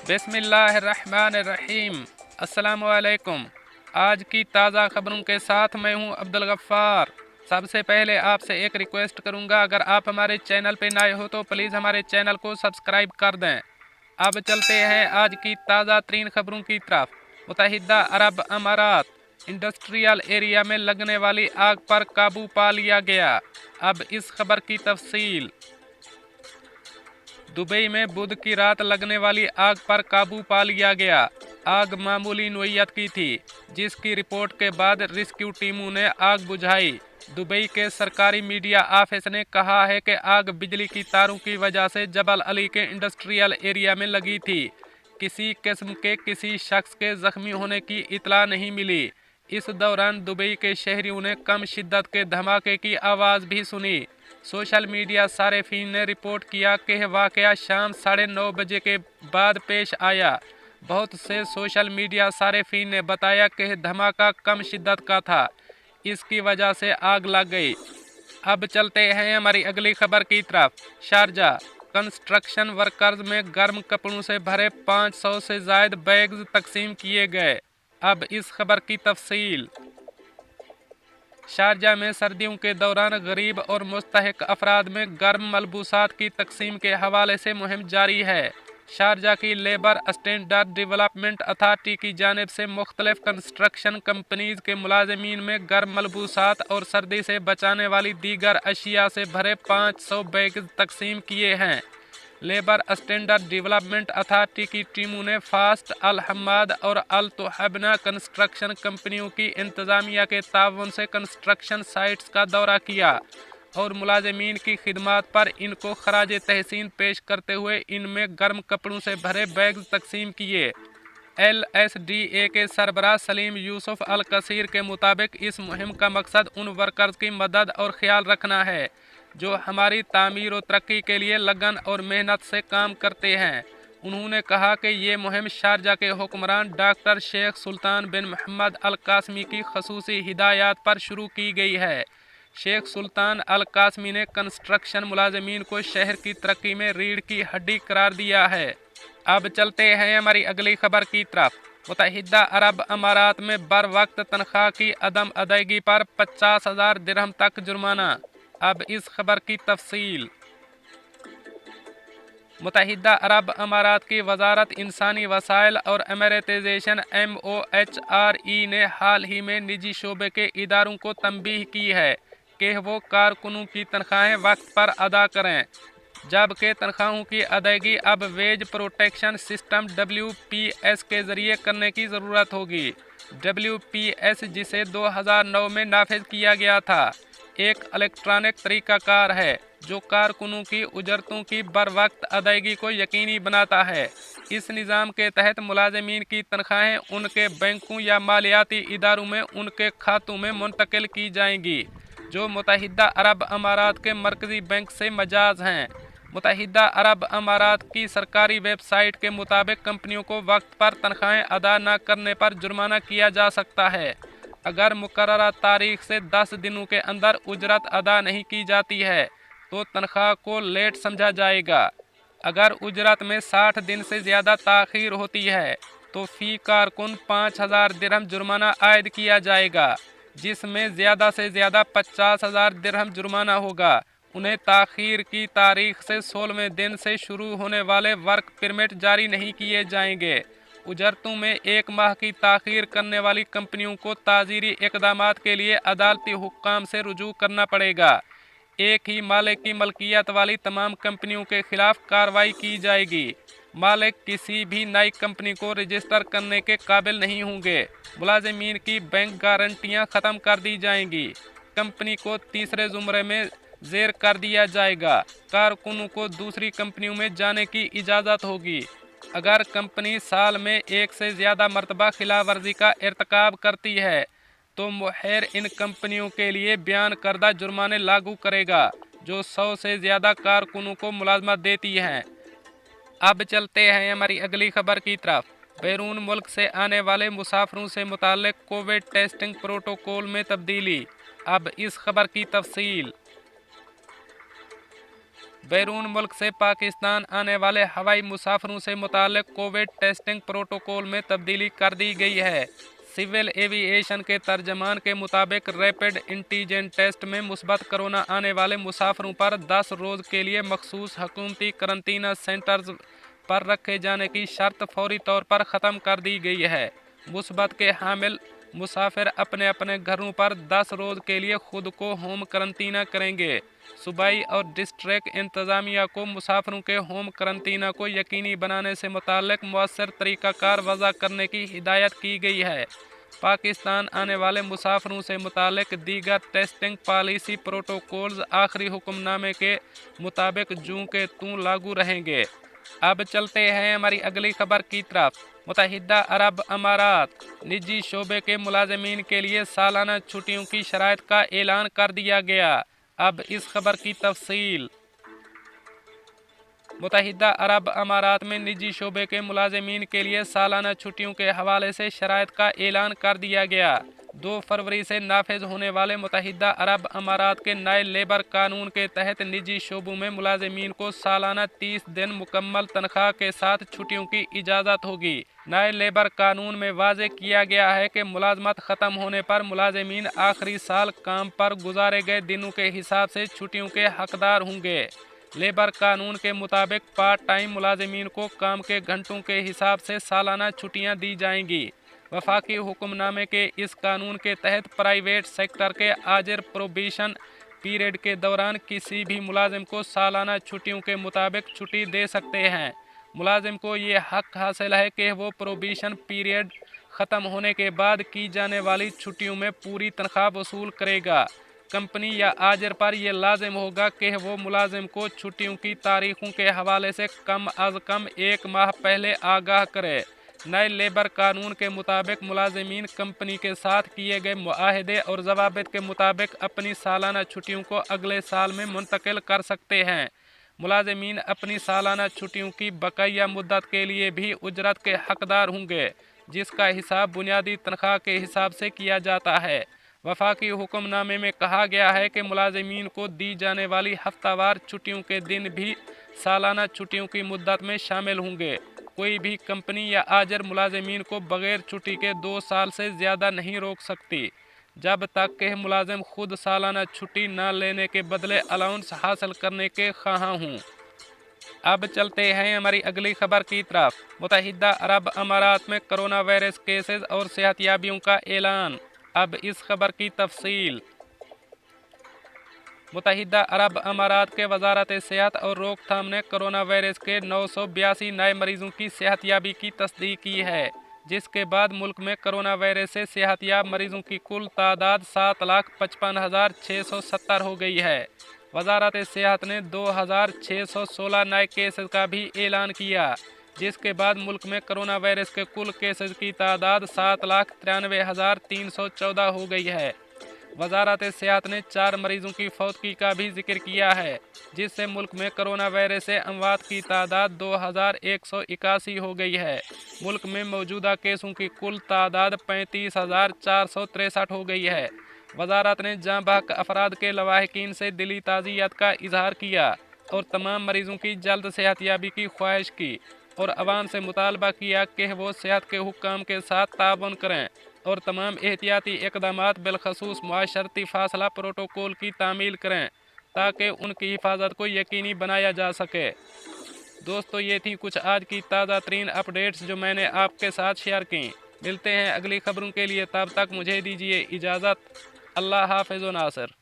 बिस्मिल्लाहिर्रहमानिर्रहीम। अस्सलामुअलैकुम। आज की ताज़ा खबरों के साथ मैं हूं अब्दुल गफ्फार। सबसे पहले आपसे एक रिक्वेस्ट करूंगा, अगर आप हमारे चैनल पे नए हो तो प्लीज़ हमारे चैनल को सब्सक्राइब कर दें। अब चलते हैं आज की ताज़ा तरीन खबरों की तरफ। मुत्तहिदा अरब अमारात इंडस्ट्रियल एरिया में लगने वाली आग पर काबू पा लिया गया। अब इस खबर की तफसील। दुबई में बुध की रात लगने वाली आग पर काबू पा लिया गया। आग मामूली नोयत की थी, जिसकी रिपोर्ट के बाद रेस्क्यू टीमों ने आग बुझाई। दुबई के सरकारी मीडिया ऑफिस ने कहा है कि आग बिजली की तारों की वजह से जबल अली के इंडस्ट्रियल एरिया में लगी थी। किसी किस्म के किसी शख्स के जख्मी होने की इतला नहीं मिली। इस दौरान दुबई के शहरियों ने कम शिद्दत के धमाके की आवाज़ भी सुनी। सोशल मीडिया सारिफीन ने रिपोर्ट किया कि वाक़या शाम 9:30 बजे के बाद पेश आया। बहुत से सोशल मीडिया सारिफीन ने बताया कि धमाका कम शिद्दत का था, इसकी वजह से आग लग गई। अब चलते हैं हमारी अगली खबर की तरफ। शारजा कंस्ट्रक्शन वर्कर्स में गर्म कपड़ों से भरे 500 से ज़ायद बैग्स तकसीम किए गए। अब इस खबर की तफसील। शारजा में सर्दियों के दौरान गरीब और मुस्तहिक अफराद में गर्म मलबूसात की तकसीम के हवाले से मुहिम जारी है। शारजा की लेबर स्टैंडर्ड डेवलपमेंट अथॉरिटी की जानिब से मुख्तलिफ कंस्ट्रक्शन कंपनीज के मुलाजमीन में गर्म मलबूसात और सर्दी से बचाने वाली दीगर अशिया से भरे 500 बैग तकसीम किए हैं। लेबर स्टैंडर्ड डेवलपमेंट अथॉरिटी की टीमों ने फास्ट, अल हम्माद और अल तुहबना कंस्ट्रक्शन कंपनियों की इंतज़ामिया के ताउन से कंस्ट्रक्शन साइट्स का दौरा किया और मुलाजमीन की खिदमात पर इनको खराज तहसीन पेश करते हुए इनमें गर्म कपड़ों से भरे बैग तकसीम किए। LSDA के सरबराह सलीम यूसुफ अल कसीर के मुताबिक इस मुहिम का मकसद उन वर्कर्स की मदद और ख्याल रखना है जो हमारी तामीर और तरक्की के लिए लगन और मेहनत से काम करते हैं। उन्होंने कहा कि ये मुहिम शारजा के हुक्मरान डॉक्टर शेख सुल्तान बिन मोहम्मद अल कासमी की खसूसी हिदायत पर शुरू की गई है। शेख सुल्तान अल कासमी ने कंस्ट्रक्शन मुलाजमीन को शहर की तरक्की में रीढ़ की हड्डी करार दिया है। अब चलते हैं हमारी अगली खबर की तरफ। मुत्तहिदा अरब अमारात में बर वक्त तनख्वाह की अदम अदायगी पर 50,000 दिरहम तक जुर्माना। अब इस खबर की तफसील। मुत्तहिदा अरब अमारात की वजारत इंसानी वसाइल और अमरीटाइजेशन MOHRE ने हाल ही में निजी शोबे के इदारों को तंबीह की है कि वो कारकुनों की तनख्वाहें वक्त पर अदा करें, जबकि तनख्वाहों की अदायगी अब वेज प्रोटेक्शन सिस्टम WPS के ज़रिए करने की ज़रूरत होगी। WPS, जिसे 2009 में नाफिज किया गया था, एक इलेक्ट्रॉनिक तरीक़ाकार है जो कारकुनों की उजरतों की बर वक्त अदायगी को यकीनी बनाता है। इस निज़ाम के तहत मुलाजमीन की तनख्वाहें उनके बैंकों या मालियाती इदारों में उनके खातों में मुंतकिल की जाएंगी, जो मुत्तहिदा अरब अमारात के मरकज़ी बैंक से मजाज हैं। मुत्तहिदा अरब अमारात की सरकारी वेबसाइट के मुताबिक कंपनियों को वक्त पर तनख्वाहें अदा न करने पर जुर्माना किया जा सकता है। अगर मुकर्ररा तारीख से 10 दिनों के अंदर उजरत अदा नहीं की जाती है तो तनख्वाह को लेट समझा जाएगा। अगर उजरत में 60 दिन से ज़्यादा ताख़ीर होती है तो फ़ी कारकुन 5,000 दिरहम जुर्माना आयद किया जाएगा, जिसमें ज़्यादा से ज़्यादा 50,000 दिरहम जुर्माना होगा। उन्हें ताख़ीर की तारीख से 16वें दिन से शुरू होने वाले वर्क परमिट जारी नहीं किए जाएंगे। उजरतों में 1 माह की ताख़ीर करने वाली कंपनियों को ताज़ीरी इक़दामात के लिए अदालती हुक्काम से रुजू करना पड़ेगा। एक ही मालिक की मलकियत वाली तमाम कंपनियों के खिलाफ कार्रवाई की जाएगी। मालिक किसी भी नई कंपनी को रजिस्टर करने के काबिल नहीं होंगे। मुलाजमीन की बैंक गारंटियां ख़त्म कर दी जाएंगी। कंपनी को तीसरे ज़ुमरे में ज़ेर कर दिया जाएगा। कारकुनों को दूसरी कंपनियों में जाने की इजाज़त होगी। अगर कंपनी साल में 1 से ज़्यादा मरतबा खिलाफ वर्जी का इर्तिकाब करती है तो मुहैर इन कंपनियों के लिए बयान करदा जुर्माने लागू करेगा, जो 100 से ज़्यादा कारकुनों को मुलाजमत देती हैं। अब चलते हैं हमारी अगली खबर की तरफ। बैरून मुल्क से आने वाले मुसाफिरों से मुताल्लिक कोविड टेस्टिंग प्रोटोकॉल में तब्दीली। अब इस खबर की तफसील। बैरून मुल्क से पाकिस्तान आने वाले हवाई मुसाफिरों से मुताल्लिक कोविड टेस्टिंग प्रोटोकॉल में तब्दीली कर दी गई है। सिविल एविएशन के तर्जमान के मुताबिक रैपिड एंटीजन टेस्ट में मुस्बत कोरोना आने वाले मुसाफिरों पर 10 रोज़ के लिए मखसूस हुकूमती करंतना सेंटर्स पर रखे जाने की शर्त फौरी तौर पर ख़त्म कर दी गई है। मुस्बत के हामिल मुसाफिर अपने अपने घरों पर 10 रोज़ के लिए खुद को होम करंतना करेंगे। सूबाई और डिस्ट्रिक्ट इंतज़ामिया को मुसाफिरों के होम करंतना को यकीनी बनाने से मुताल्लिक मुअस्सर तरीक़ाकार वज़ा करने की हिदायत की गई है। पाकिस्तान आने वाले मुसाफिरों से मुताल्लिक दीगर टेस्टिंग पॉलिसी प्रोटोकॉल्स आखिरी हुक्मनामे के मुताबिक जूं के तूं लागू रहेंगे। अब चलते हैं हमारी अगली खबर की तरफ। मुत्तहिदा अरब अमारात निजी शोबे के मुलाजमीन के लिए सालाना छुट्टियों की शराइत का ऐलान कर दिया गया। अब इस खबर की तफसील। मुत्तहिदा अरब अमारात में निजी शोबे के मुलाजमीन के लिए सालाना छुट्टियों के हवाले से शराइत का ऐलान कर दिया गया। 2 फरवरी से नाफिज होने वाले मुत्तहिदा अरब अमारात के नए लेबर कानून के तहत निजी शोबों में मुलाजमीन को सालाना 30 दिन मुकम्मल तनख्वाह के साथ छुट्टियों की इजाज़त होगी। नए लेबर कानून में वाज़े किया गया है कि मुलाजमत ख़त्म होने पर मुलाजमीन आखिरी साल काम पर गुजारे गए दिनों के हिसाब से छुट्टियों के हकदार होंगे। लेबर कानून के मुताबिक पार्ट टाइम मुलाजमीन को काम के घंटों के हिसाब से सालाना छुट्टियां दी जाएंगी। वफाकी हुक्मनामे के इस कानून के तहत प्राइवेट सेक्टर के आजिर प्रोबेशन पीरियड के दौरान किसी भी मुलाजिम को सालाना छुट्टियों के मुताबिक छुट्टी दे सकते हैं। मुलाजिम को ये हक हासिल है कि वो प्रोबेशन पीरियड ख़त्म होने के बाद की जाने वाली छुट्टियों में पूरी तनख्वाह वसूल करेगा। कंपनी या आजिर पर यह लाजिम होगा कि वो मुलाजिम को छुट्टियों की तारीखों के हवाले से कम अज़ कम 1 माह पहले आगाह करे। नए लेबर कानून के मुताबिक मुलाजिमीन कंपनी के साथ किए गए मुआहदे और ज़वाबित के मुताबिक अपनी सालाना छुट्टियों को अगले साल में मुंतकिल कर सकते हैं। मुलाजिमीन अपनी सालाना छुट्टियों की बकाया मुद्दत के लिए भी उजरत के हकदार होंगे, जिसका हिसाब बुनियादी तनख्वाह के हिसाब से किया जाता है। वफाकी हुक्मनामे में कहा गया है कि मुलाजिमीन को दी जाने वाली हफ्तावार छुट्टियों के दिन भी सालाना छुट्टियों की मुद्दत में शामिल होंगे। कोई भी कंपनी या आजिर मुलाजिमीन को बगैर छुट्टी के 2 साल से ज़्यादा नहीं रोक सकती, जब तक कि मुलाजिम खुद सालाना छुट्टी न लेने के बदले अलाउंस हासिल करने के ख्वाहां हों। अब चलते हैं हमारी अगली खबर की तरफ। मुत्तहिदा अरब अमारात में कोरोना वायरस केसेस और सेहतियाबियों का ऐलान। अब इस खबर की तफसील। मुत्तहिदा अरब अमारात के वजारत सेहत और रोकथाम ने कोरोना वायरस के 982 नए मरीजों की सेहतियाबी की तस्दीक की है, जिसके बाद मुल्क में कोरोना वायरस से सेहतियाब मरीजों की कुल तादाद 7,55,670 हो गई है। वजारत सेहत ने 2,616 नए केसेस का भी ऐलान किया, जिसके बाद मुल्क में कोरोना वायरस के कुल केसेस की तादाद 7,93,314 हो गई है। वजारत सेहत ने 4 मरीजों की फौतगी का भी जिक्र किया है, जिससे मुल्क में कोरोना वायरस से अमवात की तादाद 2,181 हो गई है। मुल्क में मौजूदा केसों की कुल तादाद 35,463 हो गई है। वजारत ने जाँ बहक अफराद के लवाहिकीन से दिली ताज़ियत का इजहार किया और तमाम मरीजों की जल्द सेहतियाबी की ख्वाहिश की और अवाम से मुतालबा किया कि वो सेहत के हुक्काम के साथ ताउन करें और तमाम एहतियाती इक़दामात बिलखसूस मुआशरती फासला प्रोटोकॉल की तामील करें, ताकि उनकी हिफाजत को यकीनी बनाया जा सके। दोस्तों, ये थी कुछ आज की ताज़ा तरीन अपडेट्स जो मैंने आपके साथ शेयर की। मिलते हैं अगली खबरों के लिए, तब तक मुझे दीजिए इजाज़त। अल्लाह हाफ़िज़ व नासिर।